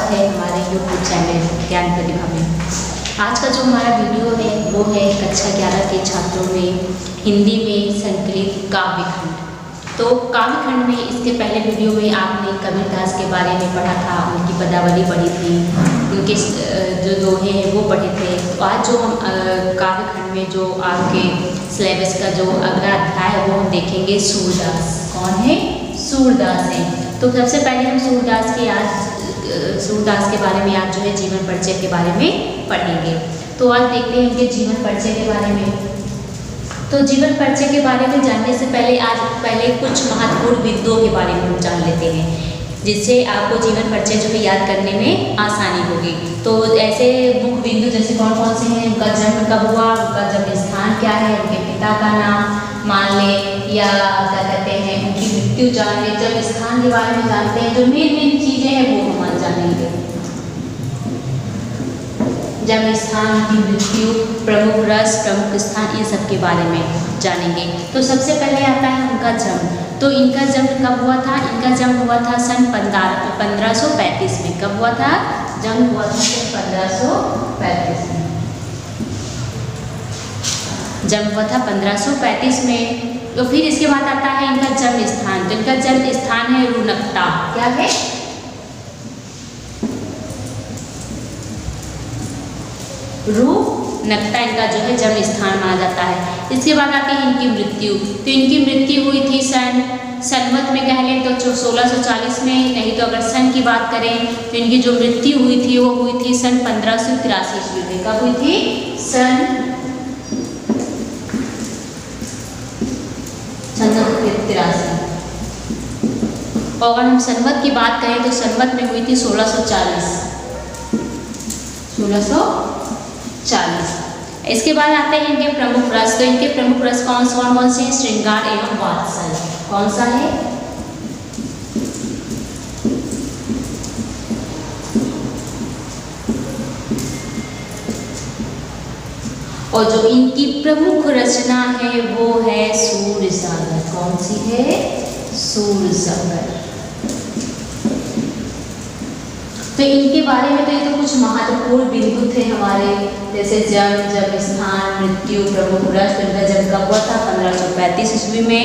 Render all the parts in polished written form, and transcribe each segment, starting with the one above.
स्वागत है हमारे YouTube चैनल ज्ञान प्रतिभा में। आज का जो हमारा वीडियो है वो है कक्षा 11 के छात्रों में हिंदी में संकलित काव्य खंड। तो काव्य खंड में इसके पहले वीडियो में आपने कबीरदास के बारे में पढ़ा था, उनकी पदावली पढ़ी थी, उनके जो दोहे हैं वो पढ़े थे। तो आज जो हम काव्य खंड में जो आपके सिलेबस का जो अगला अध्याय है वो हम देखेंगे सूरदास। कौन है? सूरदास है। तो सबसे पहले हम सूरदास के बारे में आज जो है जीवन परिचय के बारे में पढ़ेंगे। तो आज देखते हैं उनके जीवन परिचय के बारे में। तो जीवन परिचय के बारे में जानने से पहले कुछ महत्वपूर्ण बिंदुओं के बारे में हम जान लेते हैं, जिससे आपको जीवन परिचय जो है याद करने में आसानी होगी। तो ऐसे मुख्य बिंदु जैसे कौन कौन से हैं? उनका जन्म कब हुआ, उनका जन्म स्थान क्या है, उनके पिता का नाम मान ले, या क्या कहते हैं उनकी मृत्यु जान ले। जब स्थान के बारे में जानते हैं, जो मेन चीजें हैं वो हम जानेंगे। जन्म स्थान, उनकी मृत्यु, प्रमुख रस, प्रमुख स्थान, इन सब के बारे में जानेंगे। तो सबसे पहले आता है उनका जन्म। तो इनका जन्म कब हुआ था? इनका जन्म हुआ था सन 1535 में। कब हुआ था? जन्म हुआ था सन 1535 में। जन्म हुआ था 1535 में। तो फिर इसके बाद आता है इनका जन्म स्थान। तो इनका जन्म स्थान है रुनकता। क्या है? रुनकता इनका जो है जन्म स्थान माना जाता है। इसके बाद आती है इनकी मृत्यु। तो इनकी मृत्यु हुई थी सनमत में कह लें तो 1640 में, नहीं तो अगर सन की बात करें तो इनकी जो मृत्यु हुई थी वो हुई थी सन 1583 ईस्वी में। कब हुई थी? सन 1583। और अगर हम सनमत की बात करें तो सनमत में हुई थी 1640। इसके बाद आते हैं इनके प्रमुख रस। तो इनके प्रमुख रस कौन से हैं? श्रृंगार एवं वात्सल्य। कौन सा है? और जो इनकी प्रमुख रचना है वो है सूरसागर। कौन सी है? सूरसागर। तो इनके बारे में तो ये तो कुछ महत्वपूर्ण बिंदु थे हमारे, जैसे जन्म स्थान, मृत्यु, प्रमुख रस। इनका जन्म कब हुआ था? 1535 ईस्वी में।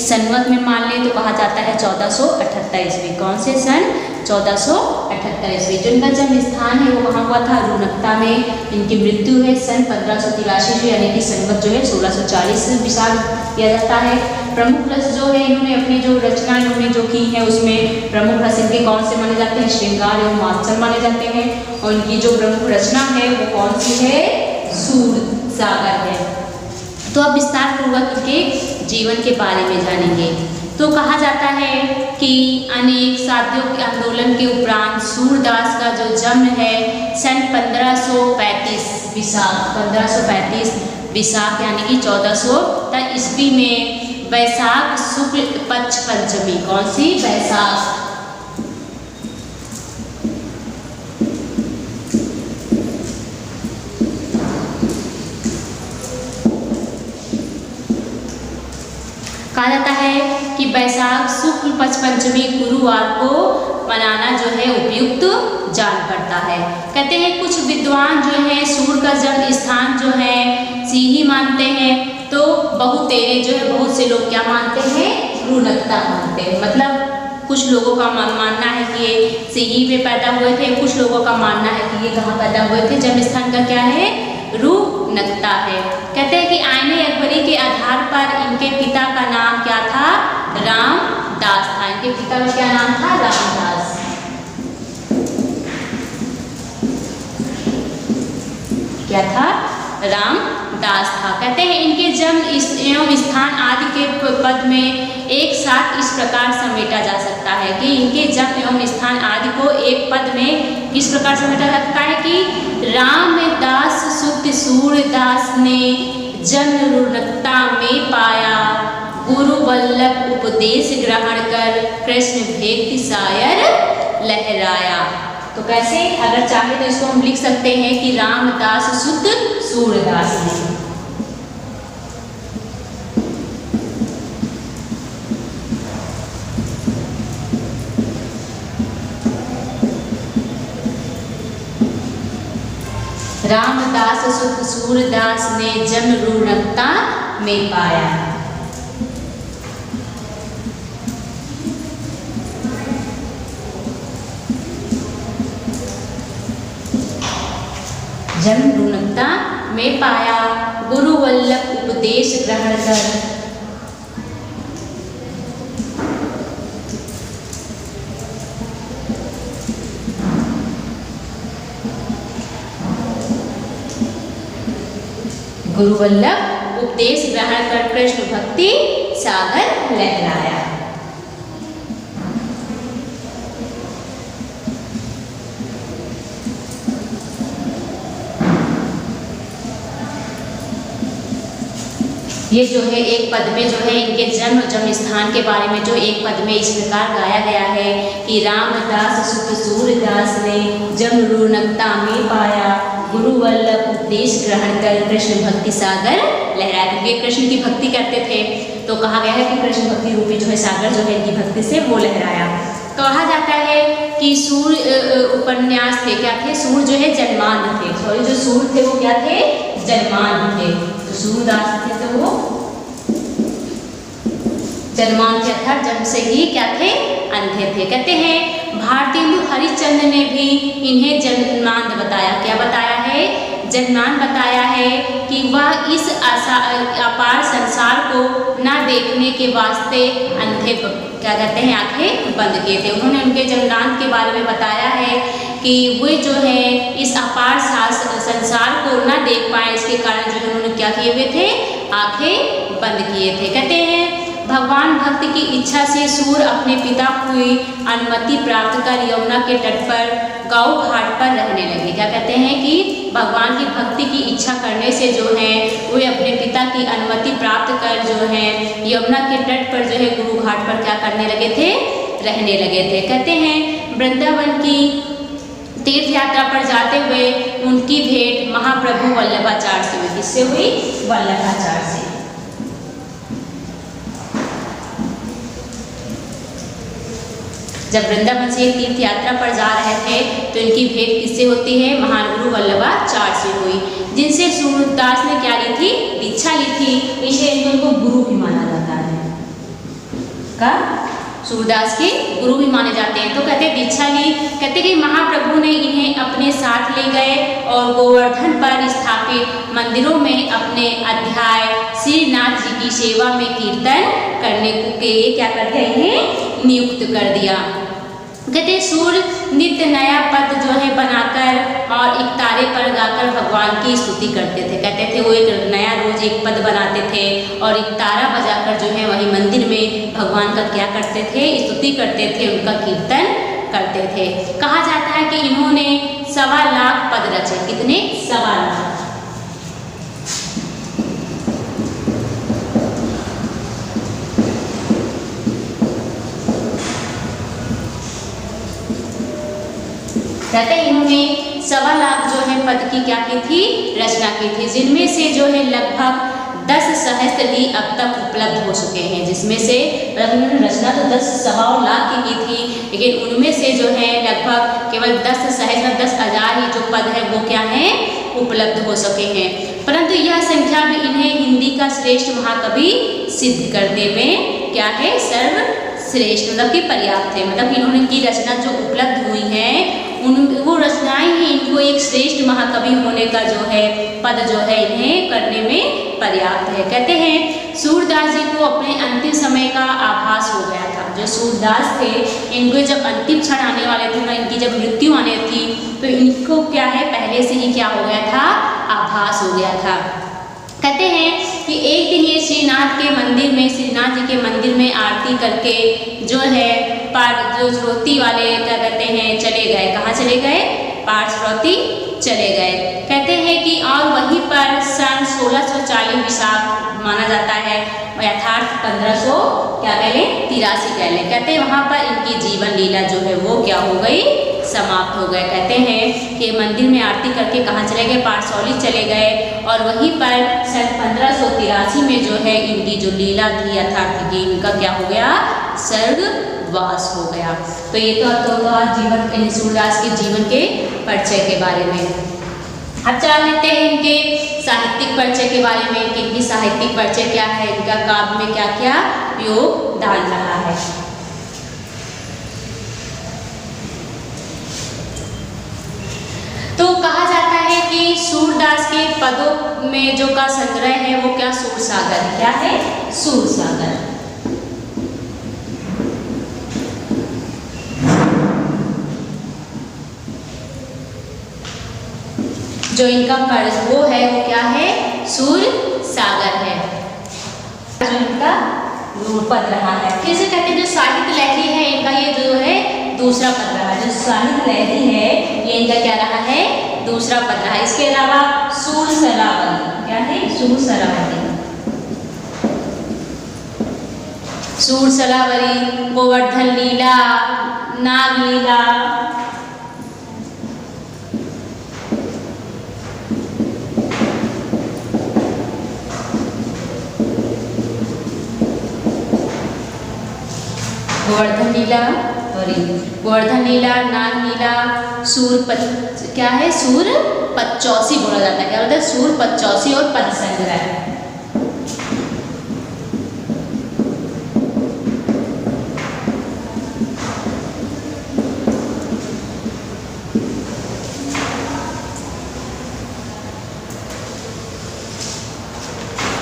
सनमत में मान लें तो कहा जाता है 1478 ईस्वी। कौन से सन? 1478 ईस्वी। जो इनका जन्म स्थान है वो कहाँ हुआ था? रुनकता में। इनकी मृत्यु है सन 1583 ईस्वी, यानी कि सनमत जो है 1640 विशाख किया जाता है। प्रमुख रस जो है इन्होंने अपनी जो रचना इन्होंने जो की है उसमें प्रमुख रस इनके कौन से माने जाते हैं? श्रृंगार एवं वात्सल्य माने जाते हैं। और इनकी जो प्रमुख रचना है वो कौन सी है? सूरसागर है। तो अब विस्तार पूर्वक इनके जीवन के बारे में जानेंगे। तो कहा जाता है कि अनेक साध्यों के आंदोलन के उपरांत सूरदास का जो जन्म है सन 1535 विशाख 1535 विशाख यानी कि 1400 ईस्वी में वैशाख शुक्ल पक्ष पंचमी। कौन सी? वैशाख। कहा जाता है कि वैशाख शुक्ल पक्ष पंचमी गुरुवार को मनाना जो है उपयुक्त जान पड़ता है। कहते हैं कुछ विद्वान जो है सूर्य का जन्म स्थान जो है सीही मानते हैं, तो बहुत से लोग क्या मानते हैं? रुनकता मानते हैं। मतलब कुछ लोगों का मानना है कि ये सीही में पैदा हुए थे, कुछ लोगों का मानना है कि ये कहाँ पैदा हुए थे। जन्म स्थान का क्या है? रुनकता है। कहते हैं कि आईने अकबरी के आधार पर इनके पिता का नाम क्या था? रामदास था। इनके पिता का क्या नाम था? रामदास। क्या था? रामदास था। कहते हैं इनके जन्म एवं स्थान आदि के पद में एक साथ इस प्रकार समेटा जा सकता है कि इनके जन्म एवं स्थान आदि को एक पद में किस प्रकार समेटा जा सकता है कि रामदास सुत सूरदास ने जन्म रुनकता में पाया, गुरु वल्लभ उपदेश ग्रहण कर कृष्ण भेद सायर लहराया। तो कैसे? अगर चाहे तो इसको हम लिख सकते हैं कि रामदास सुत सूरदास ने। रामदास सुख सूरदास ने जन रूणकता में पाया। जन रूणकता में पाया, गुरु वल्लभ उपदेश ग्रहण कर। गुरु वल्लभ उपदेश ग्रहण कर कृष्ण भक्ति सागर लहराया। ये जो है एक पद में जो है इनके जन्म स्थान के बारे में जो एक पद में इस प्रकार गाया गया है कि रामदास सुख सूरदास ने जन रूणकता में पाया, गुरु वल्लभ उपदेश ग्रहण कर कृष्ण भक्ति सागर लहराया। क्योंकि कृष्ण की भक्ति करते थे तो कहा गया है कि कृष्ण भक्ति रूपी जो है सागर जो है इनकी भक्ति से वो लहराया। कहा जाता है कि सूर उपन्यास थे, क्या थे? सूर जो है जन्मांध थे, सॉरी जो सूर थे वो क्या थे? जन्मांध थे। तो सूरदास थे तो वो जन्मांध थे, अर्थात जन्म से ही क्या थे? अंधे थे। कहते हैं भारतेंदु हरिश्चंद्र ने भी इन्हें जन्मांध बताया। क्या बताया है? जन्मांध बताया है कि वह इस अपार संसार को न देखने के वास्ते अंधे क्या कहते हैं आंखें बंद किए थे। उन्होंने उनके जन्मांध के बारे में बताया है कि वे जो है इस अपार संसार को न देख पाए, इसके कारण जो है उन्होंने क्या किए हुए थे? आंखें बंद किए थे। कहते हैं भगवान भक्त की इच्छा से सूर अपने पिता की अनुमति प्राप्त कर यमुना के तट पर गाँव घाट पर रहने लगे। क्या कहते हैं कि भगवान की भक्ति की इच्छा करने से जो है वे अपने पिता की अनुमति प्राप्त कर जो है यमुना के तट पर जो है गुरु घाट पर क्या करने लगे थे? रहने लगे थे। कहते हैं वृंदावन की तीर्थ यात्रा पर जाते हुए उनकी भेंट महाप्रभु वल्लभाचार्य से हुई। किससे हुई? वल्लभाचार्य से। जब वृंदावन से तीर्थ यात्रा पर जा रहे थे तो इनकी भेंट किससे होती है? महान गुरु वल्लभाचार्य से हुई, जिनसे सूरदास ने क्या ली थी? दीक्षा ली थी। इसलिए इनको गुरु भी माना जाता है। का सूरदास के गुरु भी माने जाते हैं। तो कहते दीक्षा ली। कहते कि महाप्रभु ने इन्हें अपने साथ ले गए और गोवर्धन पर स्थापित मंदिरों में अपने अध्याय श्रीनाथ जी की सेवा में कीर्तन करने के क्या कर दिया? इन्हें नियुक्त कर दिया। कहते सूर नित्य नया पद जो है बनाकर और एक तारे पर गाकर भगवान की स्तुति करते थे। कहते थे वो एक नया रोज एक पद बनाते थे और एक तारा बजाकर जो है वही मंदिर में भगवान का क्या करते थे? स्तुति करते थे, उनका कीर्तन करते थे। कहा जाता है कि इन्होंने 1.25 लाख पद रचे। कितने? 1.25 लाख। कहते हैं इन्होंने 1.25 लाख जो है पद की क्या की थी? रचना की थी, जिनमें से जो है लगभग 10 सहस्त्र ही अब तक उपलब्ध हो चुके हैं। जिसमें से उन्होंने रचना तो 10 लाख की थी, लेकिन उनमें से जो है लगभग केवल 10 सहस्त्र 10,000 ही जो पद है वो क्या है? उपलब्ध हो सके हैं। परंतु यह संख्या भी इन्हें हिंदी का श्रेष्ठ महाकवि सिद्ध करने में क्या है? सर्वश्रेष्ठ मतलब कि पर्याप्त है। मतलब इन्होंने की रचना जो उपलब्ध हुई है वो रचनाएं ही इनको एक श्रेष्ठ महाकवि होने का जो है पद जो है इन्हें करने में पर्याप्त है। कहते हैं सूरदास जी को अपने अंतिम समय का आभास हो गया था। जो सूरदास थे इनको जब अंतिम क्षण आने वाले थे ना, इनकी जब मृत्यु आने थी तो इनको क्या है? पहले से ही क्या हो गया था? आभास हो गया था। कहते हैं कि एक दिन ये श्रीनाथ के मंदिर में, श्रीनाथ जी के मंदिर में आरती करके जो है जो श्रोती वाले क्या कहते हैं चले गए। कहाँ चले गए? पार्श्वती चले गए। कहते हैं कि और वहीं पर सन 1640 विशाख माना जाता है, यथार्थ 1500 क्या कह लें? 83 कह लें। कहते हैं वहाँ पर इनकी जीवन लीला जो है वो क्या हो गई? समाप्त हो गए। कहते हैं कि मंदिर में आरती करके कहाँ चले गए? पार्सौली चले गए और वहीं पर सन 1583 में जो है इनकी जो लीला थी यथार्थ की, इनका क्या हो गया? स्वर्गवास हो गया। तो ये तो जीवन सूरदास के जीवन के परिचय के बारे में। अब जान लेते हैं इनके साहित्यिक परिचय के बारे में कि इनकी साहित्यिक परिचय क्या है, इनका काव्य में क्या क्या योगदान रहा है। तो कहा जाता है कि सूरदास के पदों में जो का संग्रह है वो क्या सूरसागर, क्या है सूरसागर। जो इनका वो है वो क्या है सूरसागर है, जो इनका पद रहा है। कैसे कहते हैं जो साहित्य लहरी है इनका ये जो है दूसरा पद रहा है, जो साहित्य लहरी है ये इनका क्या रहा है दूसरा पद रहा है। इसके अलावा सूरसरावली, क्या है सूरसरावली, सूरसरावली, गोवर्धन लीला, नाग लीला, गोवर्धन लीला, गोवर्धन लीला, नाग लीला, क्या है सूर पचौसी बोला जाता है। क्या बोलता है सूर पचौसी और पद संग्रह।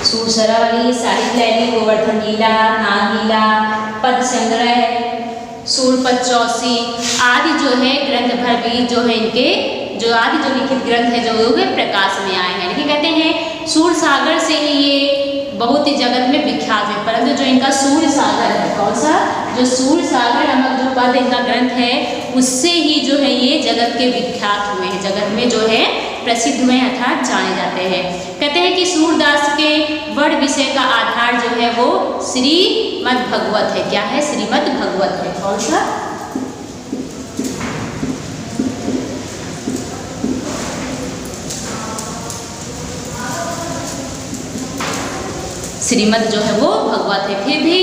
सूरसरावली, साहित्य लहरी, गोवर्धन लीला, नाग लीला, पद संग्रह, सूर पचौसी आदि जो है ग्रंथ भर भी जो है इनके जो आदि जो लिखित ग्रंथ है जो प्रकाश में आए हैं। लेकिन कहते हैं सूरसागर से ही ये बहुत ही जगत में विख्यात है, परंतु जो इनका सूरसागर है, कौन सा जो सूरसागर नामक जो पद इनका ग्रंथ है उससे ही जो है ये जगत के विख्यात हुए हैं, जगत में जो है प्रसिद्ध हुए अर्थात जाने जाते हैं। कहते हैं कि सूरदास के वड विषय का आधार जो है वो श्रीमद् भगवत है। क्या है श्रीमद् भगवत है। कौन सा श्रीमद् जो है वो भगवत है। फिर भी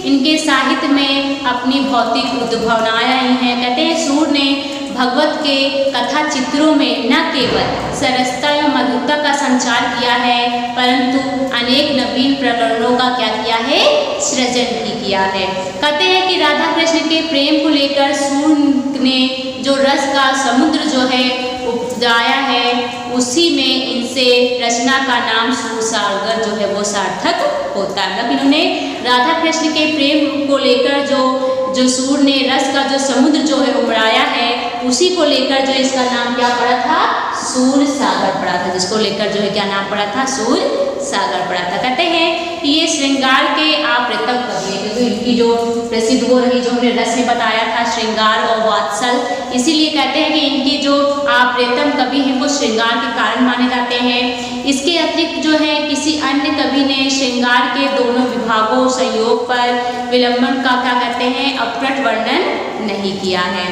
इनके साहित्य में अपनी भौतिक उद्भावनाएं आई हैं। कहते हैं सूर ने भगवत के कथा चित्रों में न केवल सरसता एवं मधुरता का संचार किया है परंतु अनेक नवीन प्रकरणों का क्या किया है सृजन भी किया है। कहते हैं कि राधा कृष्ण के प्रेम को लेकर सूर ने जो रस का समुद्र जो है उपजाया है उसी में इनसे रचना का नाम सूरसागर जो है वो सार्थक होता है। मतलब इन्होंने राधा कृष्ण के प्रेम को लेकर जो सूर ने रस का जो समुद्र जो है उमड़ाया है उसी को लेकर जो इसका नाम क्या पड़ा था सूरसागर पड़ा था, जिसको लेकर जो है क्या नाम पड़ा था सूरसागर पड़ा था। कहते हैं कि ये श्रृंगार के आप्रेतक कवि है, क्योंकि इनकी जो प्रसिद्ध वो रही जो हमने रस में बताया था श्रृंगार और वात्सल, इसीलिए कहते हैं कि इनकी जो आप्रेतम कवि हैं वो श्रृंगार के कारण माने जाते हैं। इसके अतिरिक्त जो है किसी अन्य कवि ने श्रृंगार के दोनों विभागों संयोग पर विलंबन का क्या कहते हैं अप्रट वर्णन नहीं किया है।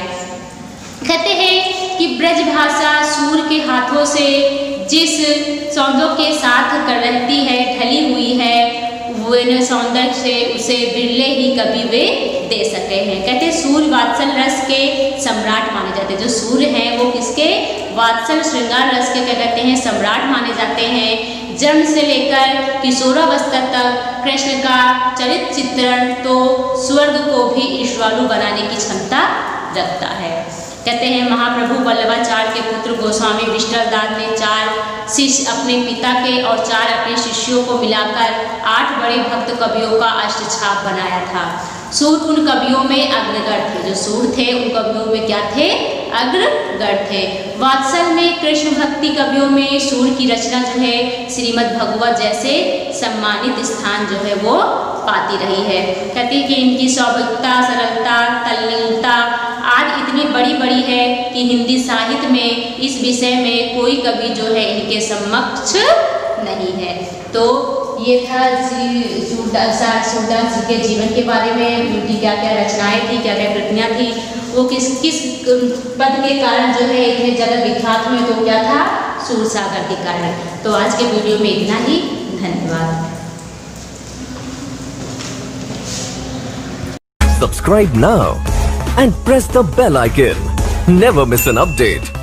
कहते हैं कि ब्रज भाषा सूर के हाथों से जिस सौंदर्य के साथ कर रहती है ढली हुई है वो सौंदर्य से उसे बिरले ही कभी वे दे सके हैं। कहते हैं सूर्य वात्सल रस के सम्राट माने जाते हैं। जो सूर्य हैं वो किसके वात्सल श्रृंगार रस के क्या कहते हैं सम्राट माने जाते हैं। जन्म से लेकर किशोरावस्था तक कृष्ण का चरित्र चित्रण तो स्वर्ग को भी ईश्वरु बनाने की क्षमता रखता है। कहते हैं महाप्रभु वल्लभाचार्य के पुत्र गोस्वामी विष्णुदास ने 4 शिष्य अपने पिता के और 4 अपने शिष्यों को मिलाकर 8 बड़े भक्त कवियों का अष्टछाप बनाया था। सूर उन कवियों में अग्रगण्य थे। जो सूर थे उन कवियों में क्या थे अग्रगण्य थे। वात्सल में कृष्ण भक्ति कवियों में सूर की रचना जो है श्रीमद् भगवत जैसे सम्मानित स्थान जो है वो पाती रही है। कहते हैं कि इनकी स्वाभाविकता सरलता तल्लीनता आज इतनी बड़ी है कि हिंदी साहित्य में इस विषय में कोई कवि जो है इनके समक्ष नहीं है। तो ये था सूरदास जी के जीवन के बारे में, उनकी क्या क्या रचनाएं थी, क्या क्या कृतियाँ थी, वो किस किस पद के कारण जो है इतने ज़्यादा विख्यात हुए, तो क्या था सूरसागर के कारण। तो आज के वीडियो में इतना ही, धन्यवाद। Subscribe now and press the bell icon. Never miss an update.